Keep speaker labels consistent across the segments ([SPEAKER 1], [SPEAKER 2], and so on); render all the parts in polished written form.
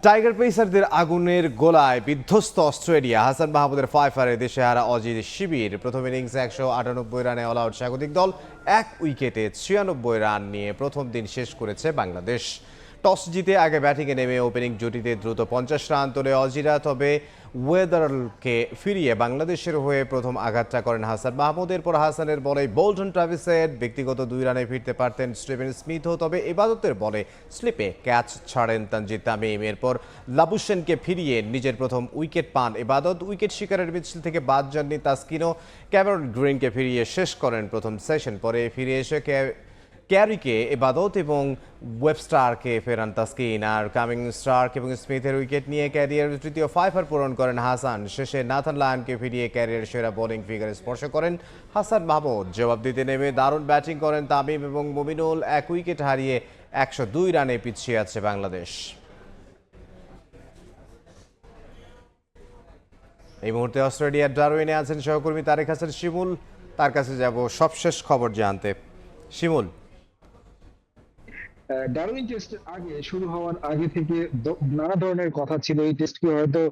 [SPEAKER 1] Tiger পেসারদের আগুনের গোলায় বিধ্বস্ত অস্ট্রেলিয়া। হাসান মাহমুদের ফাইফারে দেশে হারা অজির শিবির। প্রথম ইনিংসে 198 রানে অল আউট স্বাগতিক দল। 1 উইকেটে 96 রান নিয়ে প্রথম দিন শেষ করেছে বাংলাদেশ। টস জিতে আগে ব্যাটিংয়ে নেমে ওপেনিং জুটিতে দ্রুত 50 রান তোলে অজিরা। তবে ওয়েদারকে ফিরিয়ে বাংলাদেশের হয়ে প্রথম আঘাতটা করেন হাসান মাহমুদ। এরপর হাসানের বলে বোল্টন ট্রাভিসের ব্যক্তিগত 2 রানে ফিরতে পারতেন স্টিভেন স্মিথও, তবে এবাদতের বলে স্লিপে ক্যাচ ছাড়েন তানজিদ তামিম। এরপর লাবুশেনকে ফিরিয়ে নিজের প্রথম উইকেট পান এবাদত। উইকেট শিকারের মিছিল থেকে বাদ যাননি তাসকিনও। ক্যামেরন গ্রিনকে ফিরিয়ে শেষ করেন প্রথম সেশন। পরে ফিরে এসে ক্যারিকে এবাদত এবং ওয়েবস্টারকে ফেরান তাসকিন। আর কামিং স্টার্ক এবং স্মিথের উইকেট নিয়ে ক্যারিয়ারের তৃতীয় ফাইফার পূরণ করেন হাসান। শেষে নাথান লায়নকে ফিরিয়ে ক্যারিয়ার সেরা বোলিং ফিগারে স্পর্শ করেন হাসান মাহমুদ। জবাব দিতে নেমে দারুণ ব্যাটিং করেন তামিম এবং মুমিনুল। 1 উইকেট হারিয়ে 102 রানে পিছিয়ে আছে বাংলাদেশ। এই মুহূর্তে অস্ট্রেলিয়ার ডারউইনে আছেন সহকর্মী তারেক হাসান শিমুল। তার কাছে যাব সবশেষ খবর জানতে। শিমুল,
[SPEAKER 2] ডারউইন টেস্ট আগে শুরু হওয়ার আগে থেকে নানা ধরনের কথা ছিল এই টেস্টকে হয়তো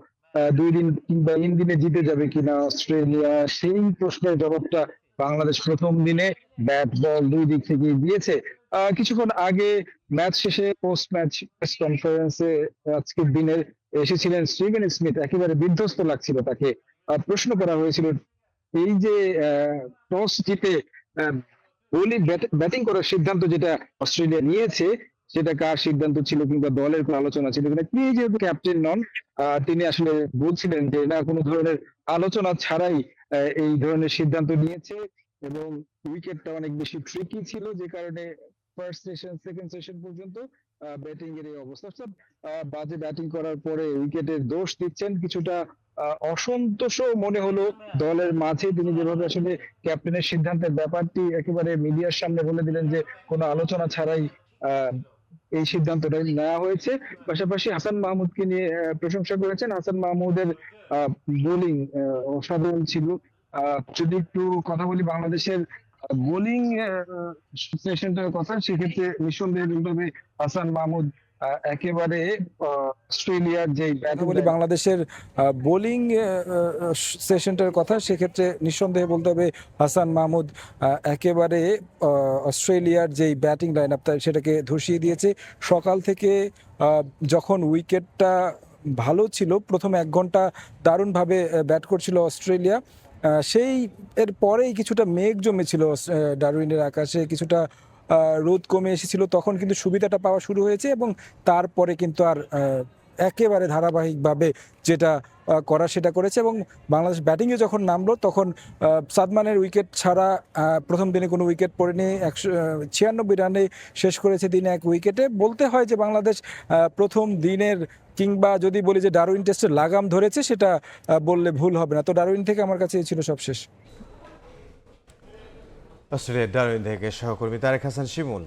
[SPEAKER 2] 2 দিন কিংবা 3 দিনে জিতে যাবে কিনা অস্ট্রেলিয়া। সেই প্রশ্নের জবাবটা বাংলাদেশ প্রথম দিনে ব্যাট বল 2 দিক থেকে দিয়েছে। কিছুক্ষণ আগে ম্যাচ শেষে পোস্ট ম্যাচ প্রেস কনফারেন্সে আজকের দিনের এসেছিলেন স্টিভেন স্মিথ। একেবারে বিধ্বস্ত লাগছিল তাকে। প্রশ্ন করা হয়েছিল এই যে টস জিতে বোলিং ব্যাটিং করার সিদ্ধান্ত যেটা অস্ট্রেলিয়া নিয়েছে সেটা কার সিদ্ধান্ত ছিল কিংবা দলের কোনো আলোচনা ছিল কিনা। তিনি যেহেতু ক্যাপ্টেন নন, তিনি আসলে বলছিলেন যে না, কোনো ধরনের আলোচনা ছাড়াই এই ধরনের সিদ্ধান্ত নিয়েছে এবং উইকেটটা অনেক বেশি ট্রিকি ছিল, যে কারণে ফার্স্ট সেশন সেকেন্ড সেশন পর্যন্ত ব্যাটিং এর এই অবস্থা। বাজে ব্যাটিং করার পরে উইকেটের দোষ দিচ্ছেন, কিছুটা অসন্তোষও মনে হলো দলের মাঝে। তিনি যেভাবে আসলে ক্যাপ্টেনের সিদ্ধান্তের ব্যাপারটি একেবারে মিডিয়ার সামনে বলে দিলেন যে কোনো আলোচনা ছাড়াই এই সিদ্ধান্তটা নেওয়া হয়েছে। পাশাপাশি হাসান মাহমুদকে নিয়ে প্রশংসা করেছেন। হাসান মাহমুদের বোলিং অসাধারণ ছিল। যদি একটু কথা বলি বাংলাদেশের বোলিং সেশনটার কথা, সেক্ষেত্রে নিঃসন্দেহে বলতে হবে হাসান মাহমুদ একেবারে অস্ট্রেলিয়ার যে
[SPEAKER 3] বাংলাদেশের বোলিং সেশনটার কথা, সেক্ষেত্রে নিঃসন্দেহে বলতে হবে হাসান মাহমুদ একেবারে অস্ট্রেলিয়ার যেই ব্যাটিং লাইন আপ সেটাকে ধসিয়ে দিয়েছে। সকাল থেকে যখন উইকেটটা ভালো ছিল, প্রথম 1 ঘন্টা দারুণভাবে ব্যাট করছিল অস্ট্রেলিয়া। সেই এর পরেই কিছুটা মেঘ জমেছিল ডারউইনের আকাশে, কিছুটা রোদ কমে এসেছিল, তখন কিন্তু সুবিধাটা পাওয়া শুরু হয়েছে এবং তারপরে কিন্তু আর একেবারে ধারাবাহিকভাবে যেটা করা সেটা করেছে। এবং বাংলাদেশ ব্যাটিংয়ে যখন নামলো তখন সাদমানের উইকেট ছাড়া প্রথম দিনে কোনো উইকেট পড়েনি। 196 রানে শেষ করেছে দিনে 1 উইকেটে। বলতে হয় যে বাংলাদেশ প্রথম দিনের কিংবা যদি বলি যে ডারউইন টেস্টের লাগাম ধরেছে, সেটা বললে ভুল হবে না। তো ডারউইন থেকে আমার কাছে ছিল সবশেষ।
[SPEAKER 1] অস্ট্রেলিয়ার ডারউইন থেকে সহকর্মী তারেক হাসান শিমুল।